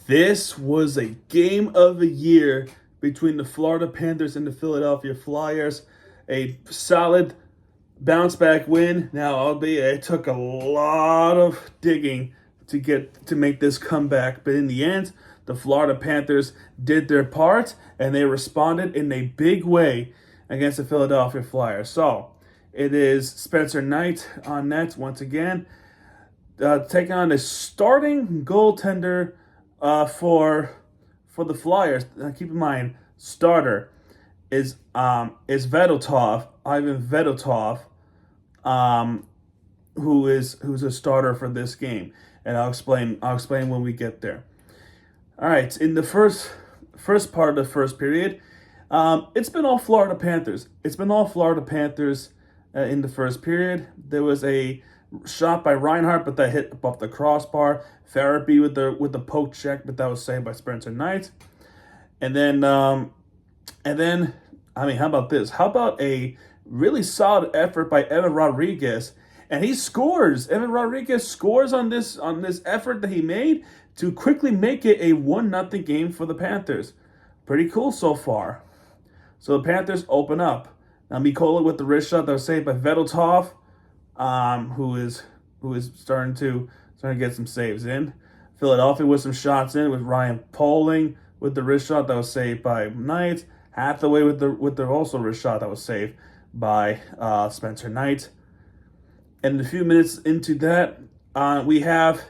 This was a game of the year between the Florida Panthers and the Philadelphia Flyers. A solid bounce back win. Now, albeit it took a lot of digging to make this comeback, but in the end, the Florida Panthers did their part and they responded in a big way against the Philadelphia Flyers. So it is Spencer Knight on net once again, taking on the starting goaltender for the Flyers. Keep in mind, starter is Vedotov, Ivan Vedotov, who's a starter for this game, and I'll explain when we get there. All right, in the first part of the first period, it's been all Florida Panthers. In the first period. There was a shot by Reinhart, but that hit above the crossbar. Farabee with the poke check, but that was saved by Spencer Knight. And then, how about this? How about a really solid effort by Evan Rodriguez? And he scores. Evan Rodriguez scores on this effort that he made to quickly make it a 1-0 game for the Panthers. Pretty cool so far. So the Panthers open up. Now Mikola with the wrist shot that was saved by Vedotov, who is starting to get some saves in. Philadelphia with some shots in with Ryan Poling with the wrist shot that was saved by Knight. Hathaway with the also wrist shot that was saved by Spencer Knight. And a few minutes into that, we have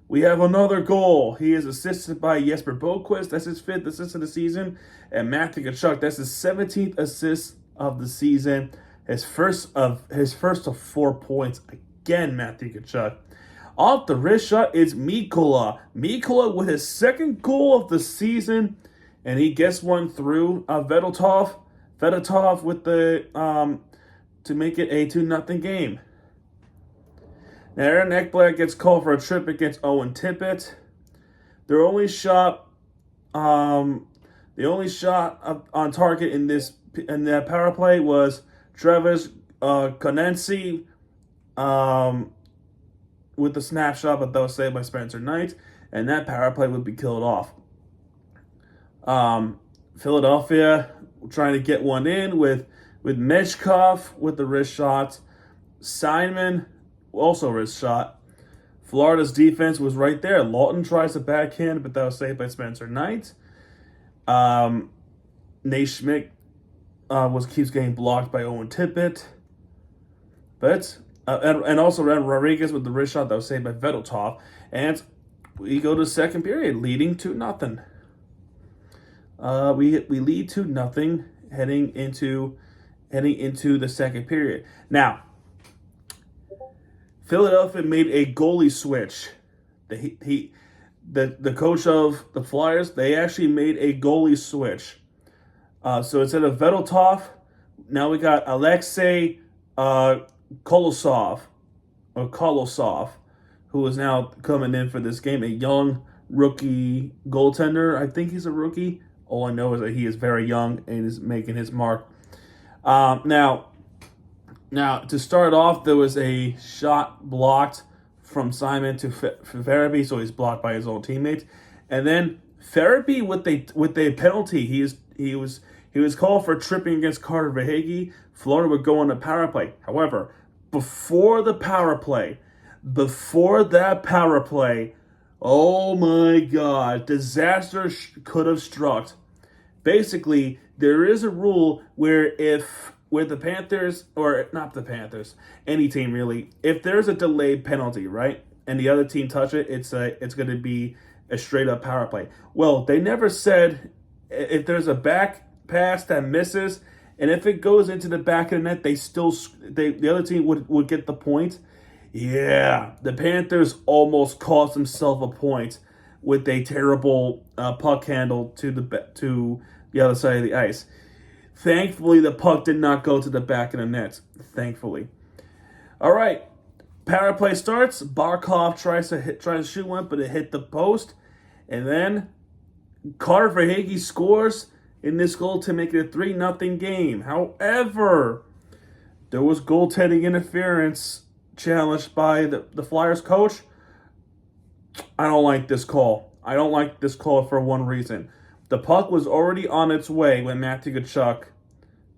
another goal. He is assisted by Jesper Boquist. That's his 5th assist of the season. And Matthew Tkachuk, that's his 17th assist of the season. His first of 4 points. Again, Matthew Tkachuk. Off the wrist shot is Mikola. Mikola with his 2nd goal of the season. And he gets one through Vedotov with the to make it a 2-0 game. Now, Aaron Ekblad gets called for a trip against Owen Tippett. Their only shot on target in that power play was Travis Konecny with the snapshot, but that was saved by Spencer Knight, and that power play would be killed off. Philadelphia trying to get one in with Mechkov with the wrist shot. Simon also wrist shot. Florida's defense was right there. Lawton tries to backhand, but that was saved by Spencer Knight. Naismith keeps getting blocked by Owen Tippett. But and also Rodriguez with the wrist shot that was saved by Vedotov. And we go to the second period, leading 2-0. We lead 2-0 heading into the second period. Now, Philadelphia made a goalie switch. The coach of the Flyers, they actually made a goalie switch. So instead of Vedotov, now we got Alexei Kolosov, who is now coming in for this game, a young rookie goaltender. I think he's a rookie. All I know is that he is very young and is making his mark. Now, to start off, there was a shot blocked from Simon to Farabee, so he's blocked by his own teammates. And then Farabee with a penalty. He was called for tripping against Carter Verhaeghe. Florida would go on a power play. However, before that power play, oh my God, disaster could have struck. Basically, there is a rule where with the Panthers, or not the Panthers, any team really, if there's a delayed penalty, right, and the other team touch it, it's going to be a straight up power play. Well, they never said if there's a back pass that misses, and if it goes into the back of the net, the other team would get the point. Yeah, the Panthers almost cost themselves a point with a terrible puck handle to the other side of the ice. Thankfully, the puck did not go to the back of the net. Thankfully. All right, power play starts. Barkov tries to shoot one, but it hit the post, and then Carter Verhaeghe scores in this goal to make it a 3-0 game. However, there was goaltending interference challenged by the Flyers coach. I don't like this call. I don't like this call for one reason. The puck was already on its way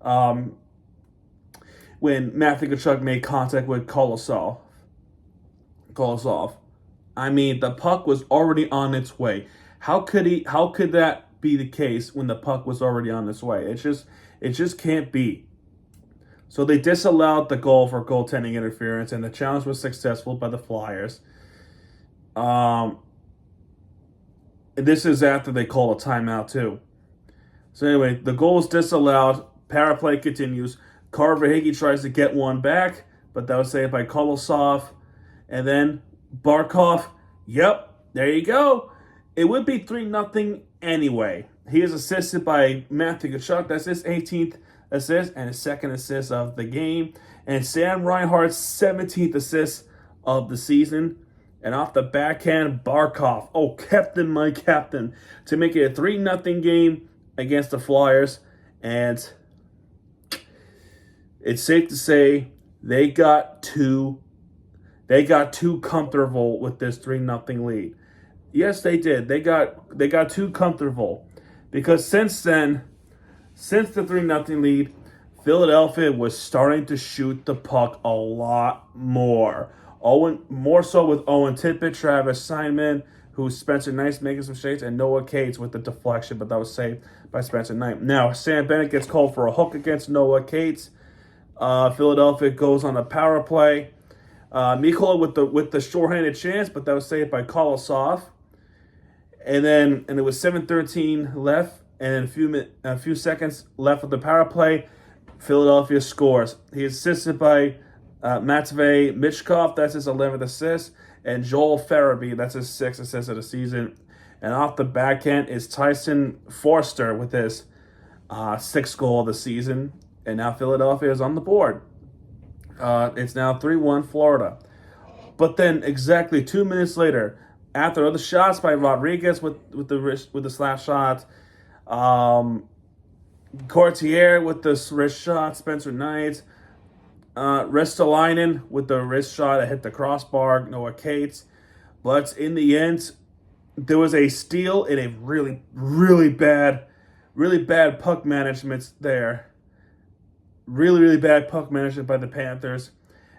um, when Matthew Tkachuk made contact with Kolosov. Kolosov. I mean, the puck was already on its way. How could that be the case when the puck was already on its way? It just can't be. So they disallowed the goal for goaltending interference, and the challenge was successful by the Flyers. This is after they call a timeout too. So anyway, the goal is disallowed. Power play continues. Carver Higgy tries to get one back, but that was saved by Kolosov. And then Barkov. Yep, there you go. It would be 3-0 anyway. He is assisted by Matthew Tkachuk. That's his 18th assist and his second assist of the game. And Sam Reinhart's 17th assist of the season. And off the backhand, Barkov. Oh, captain, my captain. To make it a 3-0 game against the Flyers. And it's safe to say they got too comfortable with this 3-0 lead. Yes, they did. They got too comfortable. Because since the 3-0 lead, Philadelphia was starting to shoot the puck a lot more. More so with Owen Tippett, Travis Simon, who Spencer Knight's making some shades, and Noah Cates with the deflection, but that was saved by Spencer Knight. Now, Sam Bennett gets called for a hook against Noah Cates. Philadelphia goes on a power play. Mikkola with the shorthanded chance, but that was saved by Kolosov. And it was 7:13 left, and a few seconds left of the power play. Philadelphia scores. He is assisted by Matvey Michkov, that's his 11th assist, and Joel Farabee, that's his 6th assist of the season. And off the backhand is Tyson Forster with his 6th goal of the season. And now Philadelphia is on the board. It's now 3-1 Florida. But then exactly 2 minutes later, after other shots by Rodriguez with the slap shot, Courtier with the wrist shot, Spencer Knight, Ristolainen with the wrist shot that hit the crossbar, Noah Cates. But in the end, there was a steal and a really, really bad puck management there. Really, really bad puck management by the Panthers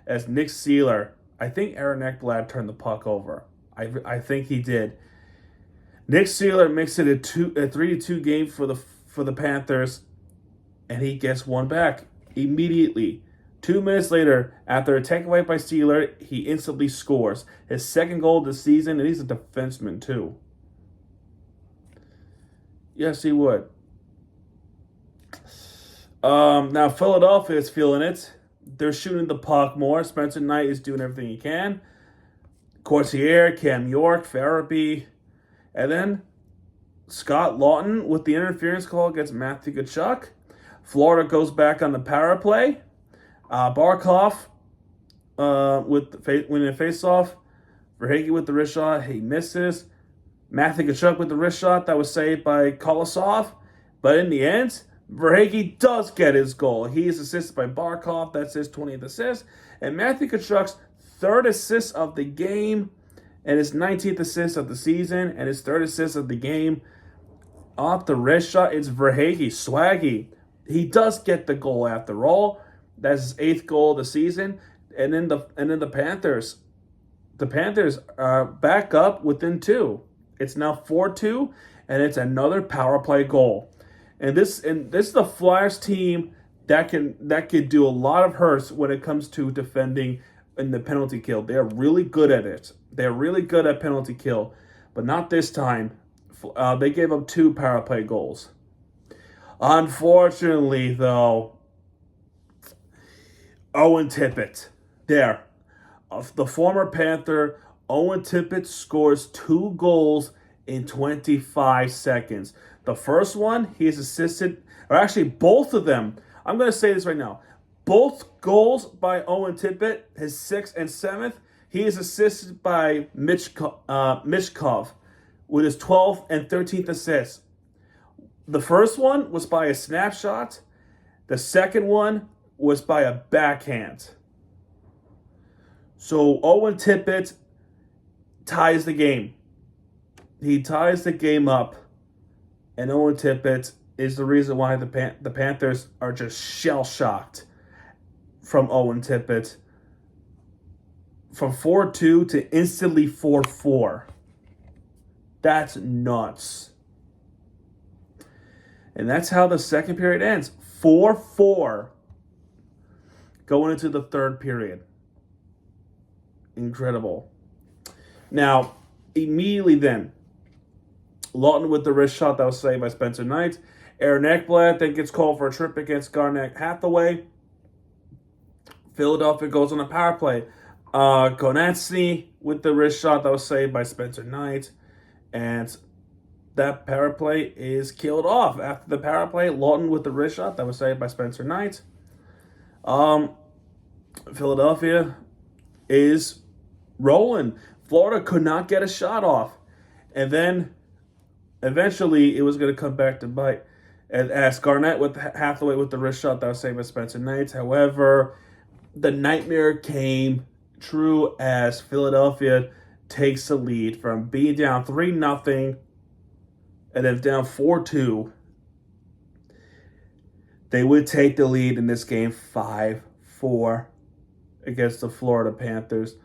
as Nick Seeler, I think Aaron Ekblad turned the puck over. I think he did. Nick Seeler makes it a 3-2 game for the Panthers, and he gets one back immediately. 2 minutes later, after a takeaway by Seeler, he instantly scores his 2nd goal of the season, and he's a defenseman too. Yes, he would. Now Philadelphia is feeling it. They're shooting the puck more. Spencer Knight is doing everything he can. Courtier, Cam York, Farabee, and then Scott Lawton with the interference call against Matthew Tkachuk. Florida goes back on the power play. Barkov winning a face-off. Verhaeghe with the wrist shot. He misses. Matthew Tkachuk with the wrist shot. That was saved by Kolosov. But in the end, Verhaeghe does get his goal. He is assisted by Barkov. That's his 20th assist. And Matthew Tkachuk's 3rd assist of the game and his 19th assist of the season and his 3rd assist of the game. Off the wrist shot, it's Verhaeghe. Swaggy. He does get the goal after all. That's his 8th goal of the season. And then the Panthers. The Panthers are back up within 2. It's now 4-2, and it's another power play goal. And this is the Flyers team that could do a lot of hurts when it comes to defending in the penalty kill. They're really good at it. They're really good at penalty kill, but not this time. They gave up 2 power play goals. Unfortunately, though, Owen Tippett, the former Panther, Owen Tippett scores 2 goals in 25 seconds. The first one, he is assisted, or actually both of them. I'm going to say this right now. Both goals by Owen Tippett, his 6th and 7th, he is assisted by Michkov with his 12th and 13th assists. The first one was by a snapshot. The second one was by a backhand. So Owen Tippett ties the game. he ties the game up, and Owen Tippett is the reason why the Panthers are just shell-shocked from Owen Tippett. From 4-2 to instantly 4-4. That's nuts. And that's how the second period ends. 4-4 going into the third period. Incredible. Now, immediately then, Lawton with the wrist shot that was saved by Spencer Knight. Aaron Ekblad then gets called for a trip against Garnett Hathaway. Philadelphia goes on a power play. Konecny with the wrist shot that was saved by Spencer Knight. And that power play is killed off. After the power play, Lawton with the wrist shot that was saved by Spencer Knight. Philadelphia is rolling. Florida could not get a shot off. And then eventually it was going to come back to bite. And as Garnett with Hathaway with the wrist shot that was saved by Spencer Knight. However, the nightmare came true as Philadelphia takes the lead from being down 3-0 and then down 4-2. They would take the lead in this game 5-4 against the Florida Panthers.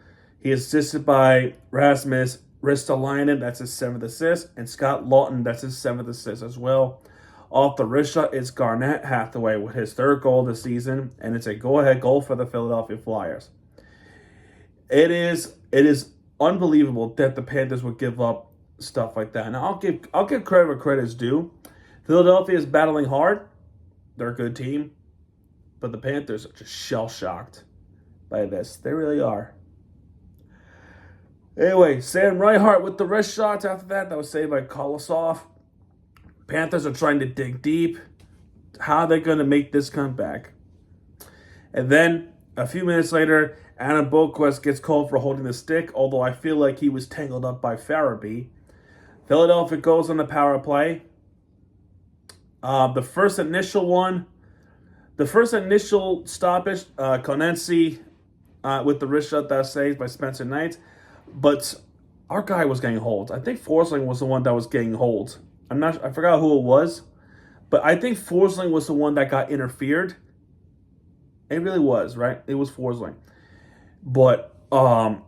He is assisted by Rasmus Ristolainen, that's his 7th assist, and Scott Lawton, that's his 7th assist as well. Off the wrist shot is Garnett Hathaway with his 3rd goal this season, and it's a go-ahead goal for the Philadelphia Flyers. It is unbelievable that the Panthers would give up stuff like that. Now I'll give credit where credit is due. Philadelphia is battling hard. They're a good team, but the Panthers are just shell-shocked by this. They really are. Anyway, Sam Reinhart with the wrist shots after that was saved by Kolosov. Panthers are trying to dig deep. How are they going to make this comeback? And then, a few minutes later, Adam Boquist gets called for holding the stick, although I feel like he was tangled up by Farabee. Philadelphia goes on the power play. The first initial stoppage, Konecny with the wrist shot that was saved by Spencer Knight. But our guy was getting holds. I think Forsling was the one that was getting holds. I forgot who it was, but I think Forsling was the one that got interfered. It really was, right? It was Forsling. But I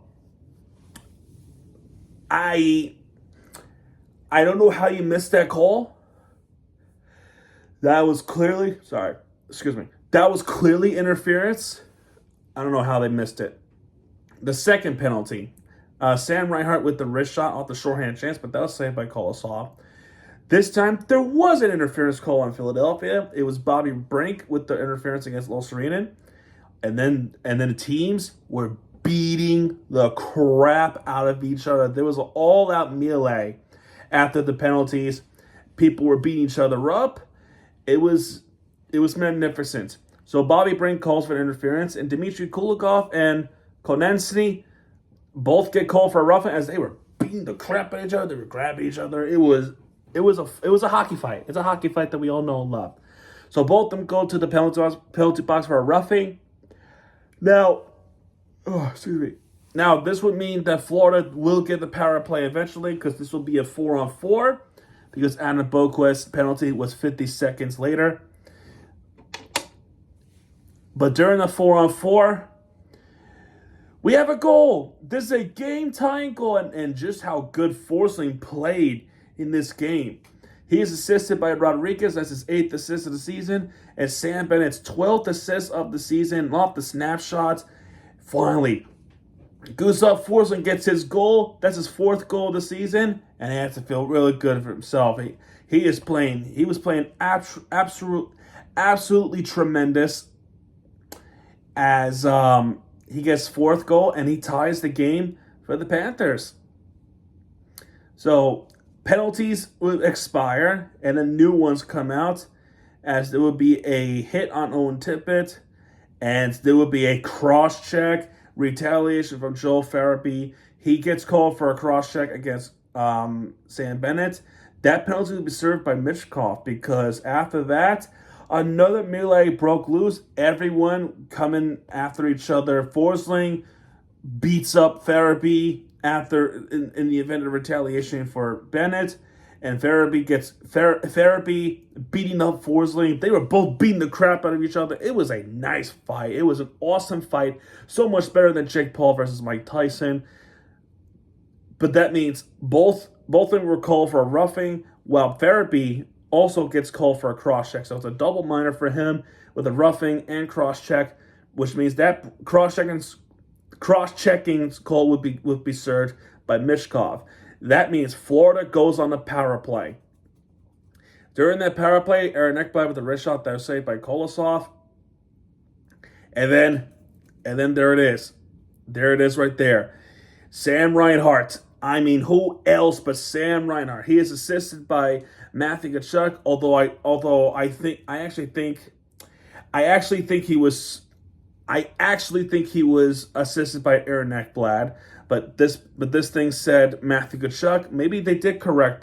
don't know how you missed that call. That was clearly interference. I don't know how they missed it. The second penalty, Sam Reinhart with the wrist shot off the shorthand chance, but that was saved by Kolosov. This time, there was an interference call on Philadelphia. It was Bobby Brink with the interference against Losarinen. And then the teams were beating the crap out of each other. There was an all-out melee after the penalties. People were beating each other up. It was magnificent. So Bobby Brink calls for interference, and Dmitry Kulikov and Konecny both get called for a roughing as they were beating the crap out of each other. They were grabbing each other. It was a hockey fight. It's a hockey fight that we all know and love. So both of them go to the penalty box for a roughing. Now, Now, this would mean that Florida will get the power play eventually because this will be a 4-on-4 because Adam Boquist's penalty was 50 seconds later. But during the 4-on-4, we have a goal. This is a game-tying goal, and just how good Forsling played in this game. He is assisted by Rodriguez. That's his 8th assist of the season. And Sam Bennett's 12th assist of the season. Off the snapshots. Finally, Gustav Forsling gets his goal. That's his 4th goal of the season. And he has to feel really good for himself. He was playing absolutely tremendous as he gets 4th goal. And he ties the game for the Panthers. So penalties will expire, and then new ones come out, as there will be a hit on Owen Tippett, and there will be a cross-check retaliation from Joel Farabee. He gets called for a cross-check against Sam Bennett. That penalty will be served by Michkov, because after that, another melee broke loose. Everyone coming after each other. Forsling beats up Farabee after in the event of retaliation for Bennett. And Farabee beating up Forsling. They were both beating the crap out of each other. It was a nice fight. It was an awesome fight. So much better than Jake Paul versus Mike Tyson. But that means both of them were called for a roughing, while Farabee also gets called for a cross-check. So it's a double minor for him with a roughing and cross-check, which means that cross-checking call would be served by Mishkov. That means Florida goes on the power play. During that power play, Aaron Ekblad with a wrist shot that was saved by Kolosov. And then there it is. There it is right there. Sam Reinhart. I mean, who else but Sam Reinhart? He is assisted by Matthew Tkachuk, although I actually think he was assisted by Aaron Ekblad. But this thing said Matthew Tkachuk. Maybe they did correct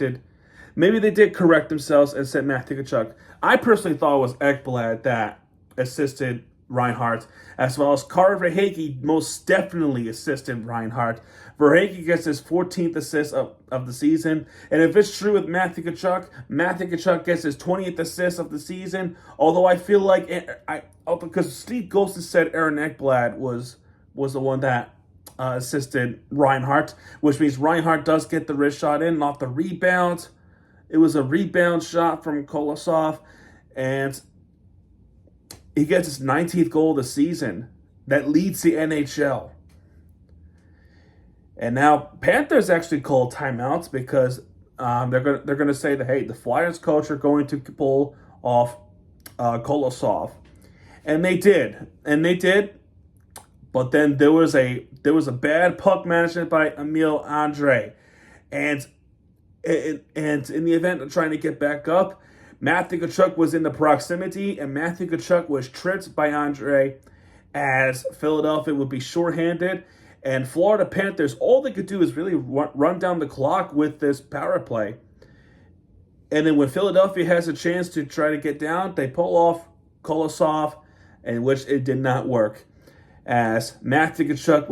themselves and said Matthew Tkachuk. I personally thought it was Ekblad that assisted Reinhardt, as well as Carter Verhaeghe most definitely assisted Reinhardt. Verhaeghe gets his 14th assist of the season. And if it's true with Matthew Tkachuk gets his 20th assist of the season. Although I feel like, because Steve Golston said Aaron Ekblad was the one that assisted Reinhardt, which means Reinhardt does get the wrist shot in, not the rebound. It was a rebound shot from Kolosov, and he gets his 19th goal of the season. That leads the NHL. And now Panthers actually called timeouts because they're going to say that, hey, the Flyers coach are going to pull off Kolosov, and they did. But then there was a bad puck management by Emil Andre, and in the event of trying to get back up, Matthew Tkachuk was in the proximity, and Matthew Tkachuk was tripped by Andre, as Philadelphia would be shorthanded, and Florida Panthers, all they could do is really run down the clock with this power play. And then when Philadelphia has a chance to try to get down, they pull off Kolosov, in which it did not work. As Matthew Tkachuk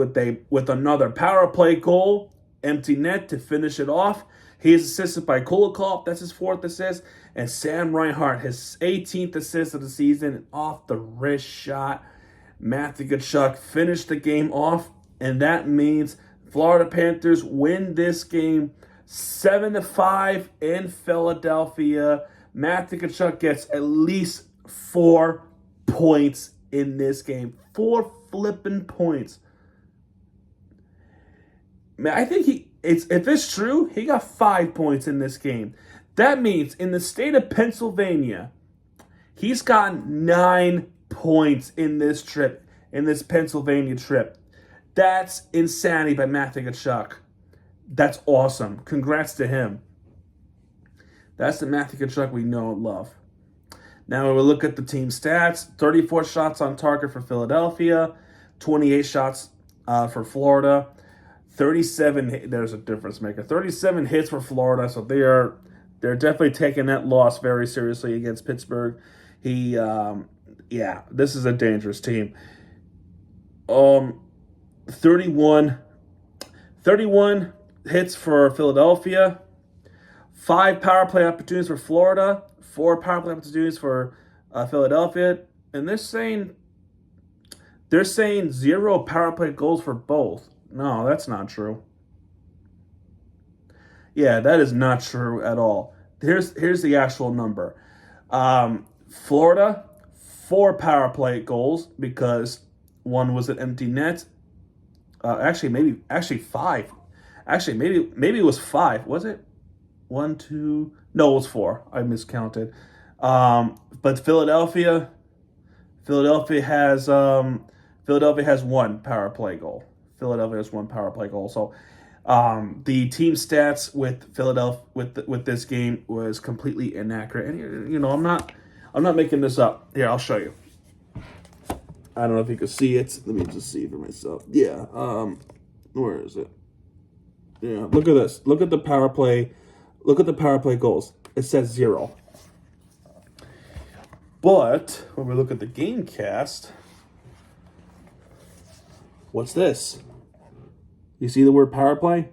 with another power play goal, empty net to finish it off. He is assisted by Kulikov, that's his 4th assist, and Sam Reinhart, his 18th assist of the season, off the wrist shot. Matthew Tkachuk finished the game off, and that means Florida Panthers win this game 7-5 in Philadelphia. Matthew Tkachuk gets at least 4 points in this game. 4 flipping points. Man, I think if it's true, he got 5 points in this game. That means in the state of Pennsylvania, he's gotten 9 points in this Pennsylvania trip. That's insanity by Matthew Tkachuk. That's awesome. Congrats to him. That's the Matthew Tkachuk we know and love. Now we will look at the team stats. 34 shots on target for Philadelphia. 28 shots for Florida. 37, there's a difference maker. 37 hits for Florida, so they're definitely taking that loss very seriously against Pittsburgh. This is a dangerous team. 31 hits for Philadelphia. 5 power play opportunities for Florida. 4 power play opportunities for Philadelphia. And they're saying 0 power play goals for both. No, that's not true. Yeah, that is not true at all. Here's the actual number. Florida, 4 power play goals because one was an empty net. Actually 5. Actually, maybe it was 5. Was it? 1, 2. No, it was 4. I miscounted. But Philadelphia has 1 power play goal. Philadelphia has 1 power play goal. So the team stats with Philadelphia with this game was completely inaccurate. And I'm not making this up. Here, I'll show you. I don't know if you can see it. Let me just see for myself. Yeah. Where is it? Yeah. Look at this. Look at the power play. Look at the power play goals. It says 0. But when we look at the game cast, what's this? You see the word power play?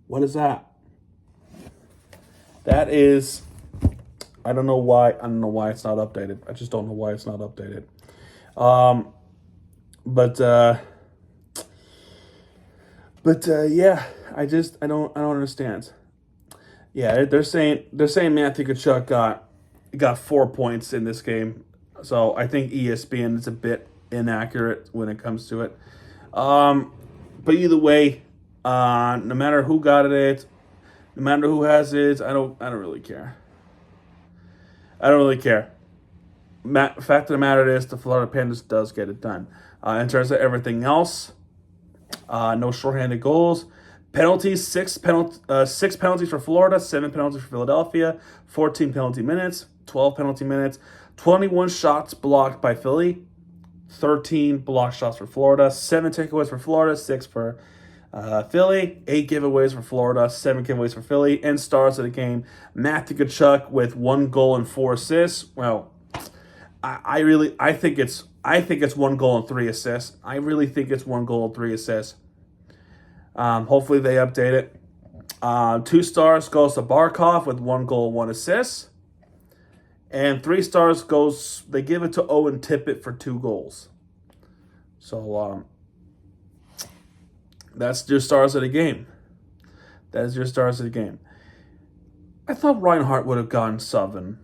What is that? That is, I don't know why it's not updated. I just don't know why it's not updated. Yeah, I don't understand. Yeah, they're saying Matthew Tkachuk got 4 points in this game. So I think ESPN is a bit inaccurate when it comes to it. But either way, no matter who got it, no matter who has it, I don't really care. I don't really care. Fact of the matter is, the Florida Panthers does get it done. In terms of everything else, no shorthanded goals. Penalties, six penalties for Florida, 7 penalties for Philadelphia, 14 penalty minutes, 12 penalty minutes, 21 shots blocked by Philly, 13 blocked shots for Florida, 7 takeaways for Florida, 6 for Philly, 8 giveaways for Florida, 7 giveaways for Philly, and stars of the game, Matthew Tkachuk with 1 goal and 4 assists. Well, I think it's 1 goal and 3 assists. I really think it's 1 goal and 3 assists. Hopefully they update it. 2 stars goes to Barkov with 1 goal, 1 assist. And 3 stars they give it to Owen Tippett for 2 goals. So that's your stars of the game. That is your stars of the game. I thought Reinhardt would have gone 7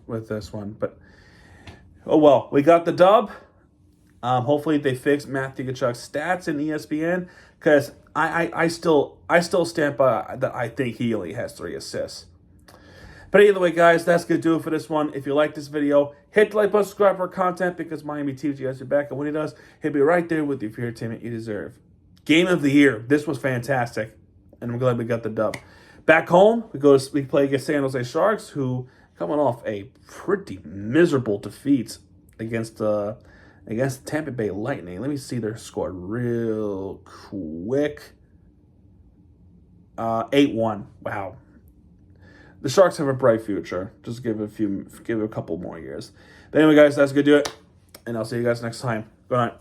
with this one, but oh well. We got the dub. Hopefully they fix Matthew Tkachuk's stats in ESPN, because I still stand by that. I think he only has 3 assists. But either way, guys, that's going to do it for this one. If you like this video, hit the like button, subscribe for our content, because Miami TVG has your back. And when he does, he'll be right there with you for your entertainment you deserve. Game of the year. This was fantastic. And I'm glad we got the dub. Back home, we play against San Jose Sharks, who coming off a pretty miserable defeat against Tampa Bay Lightning. Let me see their score real quick. 8-1. Wow. The Sharks have a bright future. Just give it a couple more years. But anyway, guys, that's going to do it. And I'll see you guys next time. Good night.